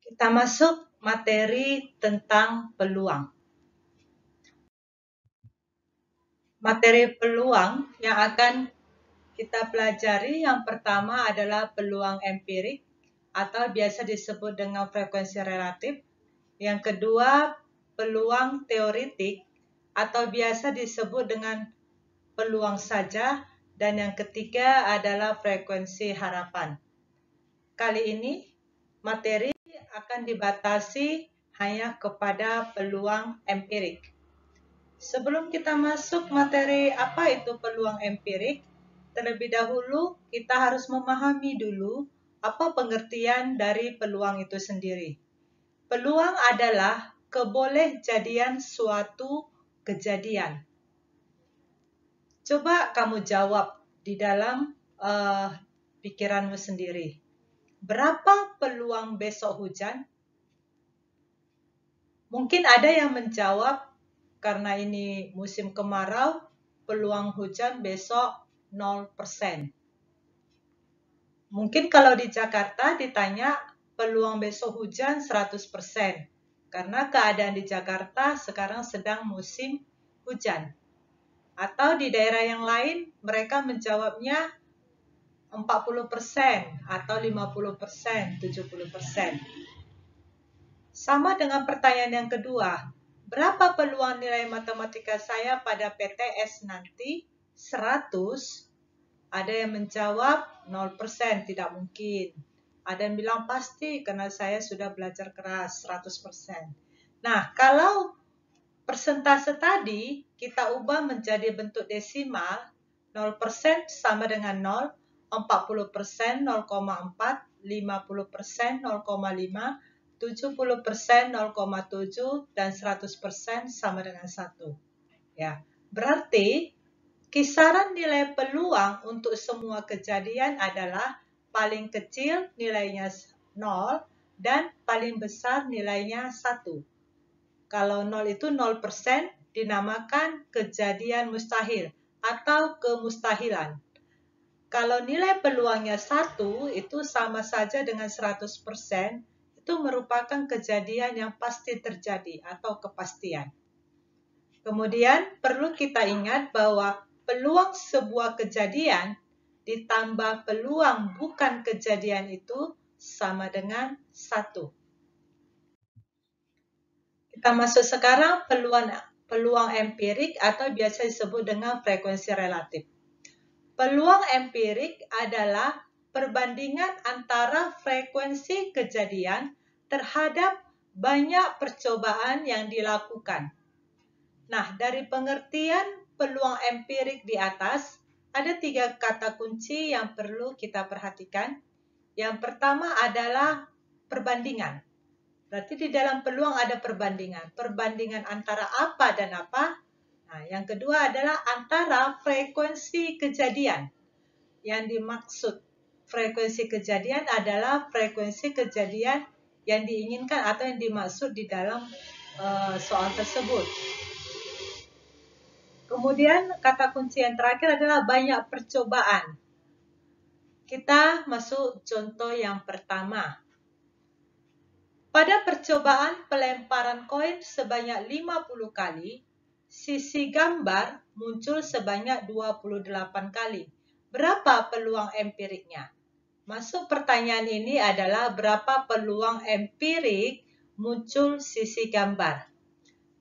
Kita masuk materi tentang peluang. Materi peluang yang akan kita pelajari yang pertama adalah peluang empirik atau biasa disebut dengan frekuensi relatif. Yang kedua, peluang teoritik atau biasa disebut dengan peluang saja. Dan yang ketiga adalah frekuensi harapan. Kali ini materi akan dibatasi hanya kepada peluang empirik. Sebelum kita masuk materi apa itu peluang empirik, terlebih dahulu kita harus memahami dulu apa pengertian dari peluang itu sendiri. Peluang adalah kebolehjadian suatu kejadian. Coba kamu jawab di dalam pikiranmu sendiri. Berapa peluang besok hujan? Mungkin ada yang menjawab, karena ini musim kemarau, peluang hujan besok 0%. Mungkin kalau di Jakarta ditanya peluang besok hujan 100%. Karena keadaan di Jakarta sekarang sedang musim hujan. Atau di daerah yang lain mereka menjawabnya 40% atau 50%, 70%. Sama dengan pertanyaan yang kedua, berapa peluang nilai matematika saya pada PTS nanti? 100? Ada yang menjawab 0%, tidak mungkin. Ada yang bilang pasti karena saya sudah belajar keras 100%. Nah, kalau persentase tadi kita ubah menjadi bentuk desimal, 0% sama dengan 0, 40% 0,4, 50% 0,5, 70% 0,7 dan 100% sama dengan 1. Ya, berarti kisaran nilai peluang untuk semua kejadian adalah paling kecil nilainya 0 dan paling besar nilainya 1. Kalau 0 itu 0% dinamakan kejadian mustahil atau kemustahilan. Kalau nilai peluangnya 1 itu sama saja dengan 100%, itu merupakan kejadian yang pasti terjadi atau kepastian. Kemudian perlu kita ingat bahwa peluang sebuah kejadian ditambah peluang bukan kejadian itu sama dengan 1. Kita masuk sekarang peluang empirik atau biasa disebut dengan frekuensi relatif. Peluang empirik adalah perbandingan antara frekuensi kejadian terhadap banyak percobaan yang dilakukan. Nah, dari pengertian peluang empirik di atas, ada 3 kata kunci yang perlu kita perhatikan. Yang pertama adalah perbandingan. Berarti di dalam peluang ada perbandingan. Perbandingan antara apa dan apa. Nah, yang kedua adalah antara frekuensi kejadian. Yang dimaksud frekuensi kejadian adalah frekuensi kejadian yang diinginkan atau yang dimaksud di dalam soal tersebut. Kemudian kata kunci yang terakhir adalah banyak percobaan. Kita masuk contoh yang pertama. Pada percobaan pelemparan koin sebanyak 50 kali, sisi gambar muncul sebanyak 28 kali. Berapa peluang empiriknya? Masuk pertanyaan ini adalah berapa peluang empirik muncul sisi gambar.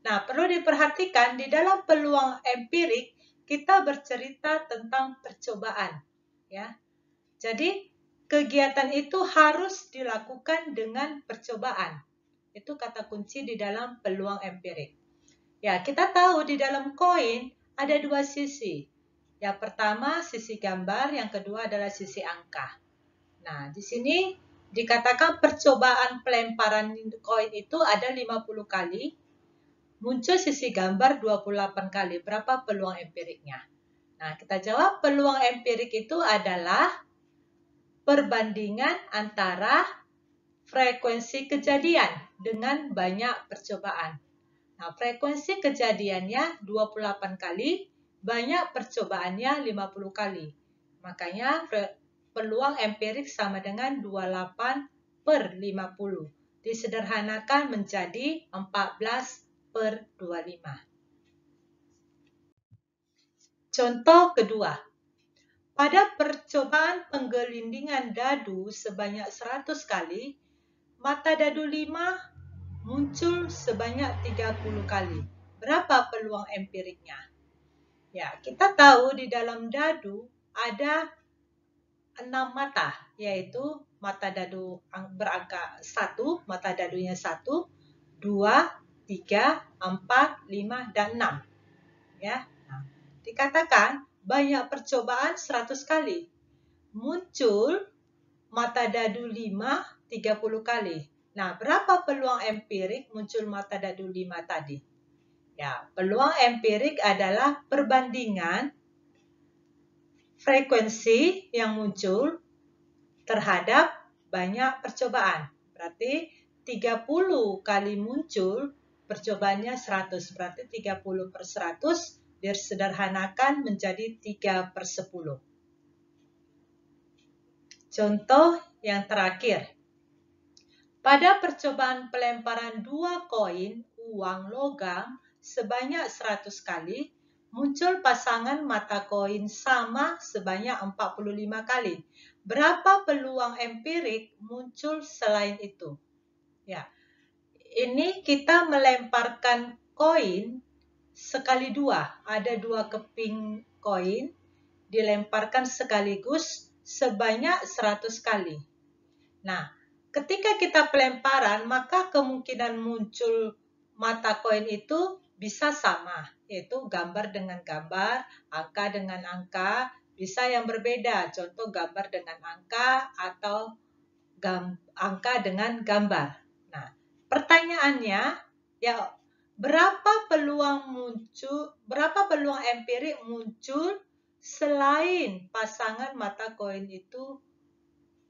Nah, perlu diperhatikan di dalam peluang empirik kita bercerita tentang percobaan, ya. Jadi kegiatan itu harus dilakukan dengan percobaan. Itu kata kunci di dalam peluang empirik. Ya, kita tahu di dalam koin ada 2 sisi. Yang pertama sisi gambar, yang kedua adalah sisi angka. Nah, di sini dikatakan percobaan pelemparan koin itu ada 50 kali. Muncul sisi gambar 28 kali. Berapa peluang empiriknya? Nah, kita jawab peluang empirik itu adalah perbandingan antara frekuensi kejadian dengan banyak percobaan. Nah, frekuensi kejadiannya 28 kali, banyak percobaannya 50 kali. Makanya peluang empirik sama dengan 28/50. disederhanakan menjadi 14/25. Contoh kedua. Pada percobaan penggelindingan dadu sebanyak 100 kali, mata dadu 5 muncul sebanyak 30 kali. Berapa peluang empiriknya? Ya, kita tahu di dalam dadu ada 6 mata, yaitu mata dadu berangka 1, mata dadunya 1, 2, 3, 4, 5, dan 6. Ya. Nah, dikatakan banyak percobaan 100 kali. Muncul mata dadu 5 30 kali. Nah, berapa peluang empirik muncul mata dadu 5 tadi? Ya, peluang empirik adalah perbandingan frekuensi yang muncul terhadap banyak percobaan. Berarti 30 kali muncul, percobaannya 100. Berarti 30/100 disederhanakan menjadi 3/10. Contoh yang terakhir. Pada percobaan pelemparan 2 koin uang logam sebanyak 100 kali, muncul pasangan mata koin sama sebanyak 45 kali. Berapa peluang empirik muncul selain itu? Ya. Ini kita melemparkan koin sekali 2. Ada 2 keping koin dilemparkan sekaligus sebanyak 100 kali. Nah, ketika kita pelemparan, maka kemungkinan muncul mata koin itu bisa sama, yaitu gambar dengan gambar, angka dengan angka, bisa yang berbeda, contoh gambar dengan angka atau angka dengan gambar. Nah, pertanyaannya, ya berapa peluang empirik muncul selain pasangan mata koin itu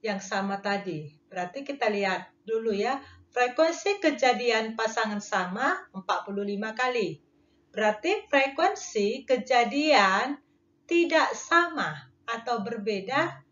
yang sama tadi? Berarti kita lihat dulu ya, frekuensi kejadian pasangan sama 45 kali. Berarti frekuensi kejadian tidak sama atau berbeda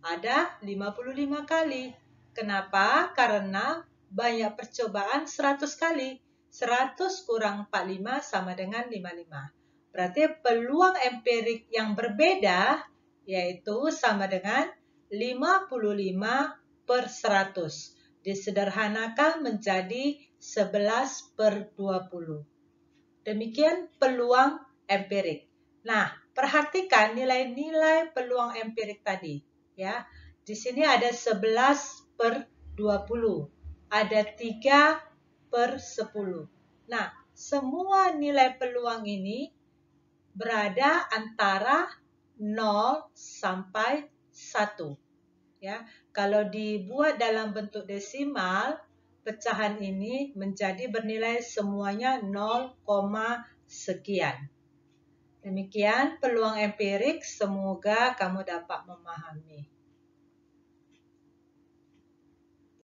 ada 55 kali. Kenapa? Karena banyak percobaan 100 kali. 100 kurang 45 sama dengan 55. Berarti peluang empirik yang berbeda yaitu sama dengan 55/100. Disederhanakan menjadi 11/20. Demikian peluang empirik. Nah, perhatikan nilai-nilai peluang empirik tadi. Ya, di sini ada 11/20. Ada 3/10. Nah, semua nilai peluang ini berada antara 0 sampai 1. Ya, kalau dibuat dalam bentuk desimal, pecahan ini menjadi bernilai semuanya 0, sekian. Demikian peluang empirik, semoga kamu dapat memahami.